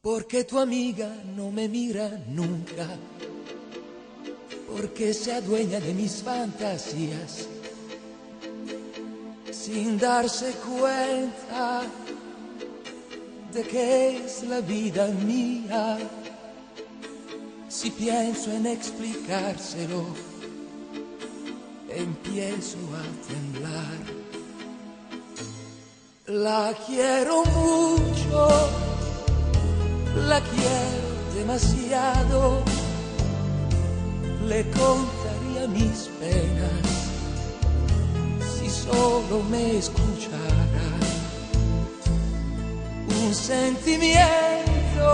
Porque tu amiga no me mira nunca, porque se adueña de mis fantasías, sin darse cuenta de que es la vida mía. Si pienso en explicárselo, empiezo a temblar. La quiero mucho, la quiero demasiado, le contaría mis penas si solo me escuchara. Un sentimiento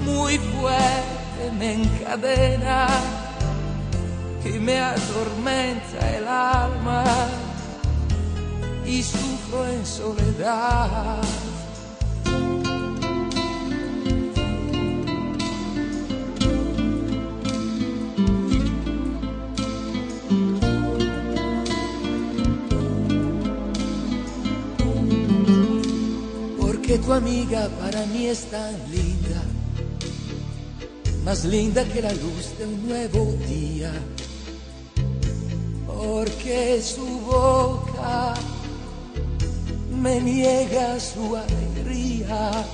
muy fuerte me encadena, que me atormenta el alma y sufro en soledad. Porque tu amiga para mí es tan linda, más linda que la luz de un nuevo día. Porque su boca me niega su alegría,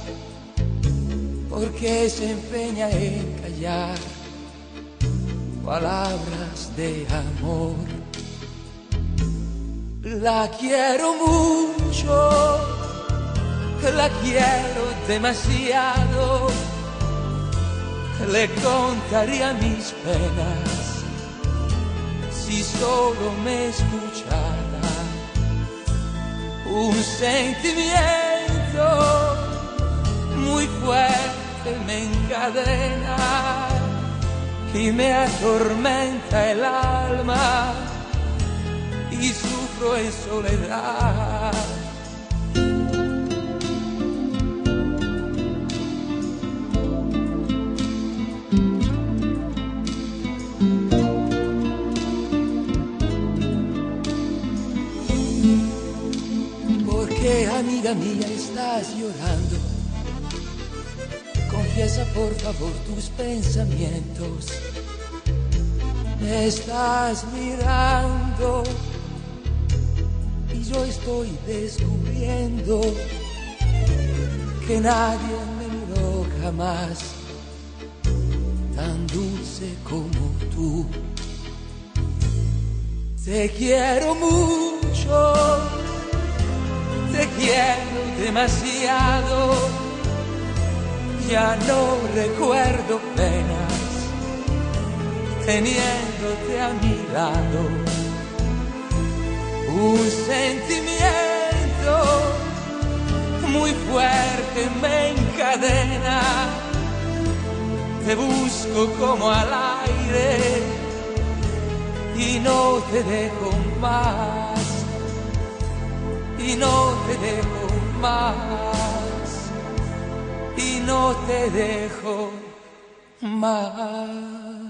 porque se empeña en callar palabras de amor. La quiero mucho, la quiero demasiado, le contaría mis penas si solo me escuchara. Un sentimiento muy fuerte me encadena, que me atormenta el alma y sufro en soledad. Amiga mía, estás llorando, confiesa por favor tus pensamientos. Me estás mirando y yo estoy descubriendo que nadie me miró jamás tan dulce como tú. Te quiero mucho, te quiero demasiado, ya no recuerdo penas teniéndote a mi lado. Un sentimiento muy fuerte me encadena, te busco como al aire y no te dejo más. Y no te dejo más, y no te dejo más.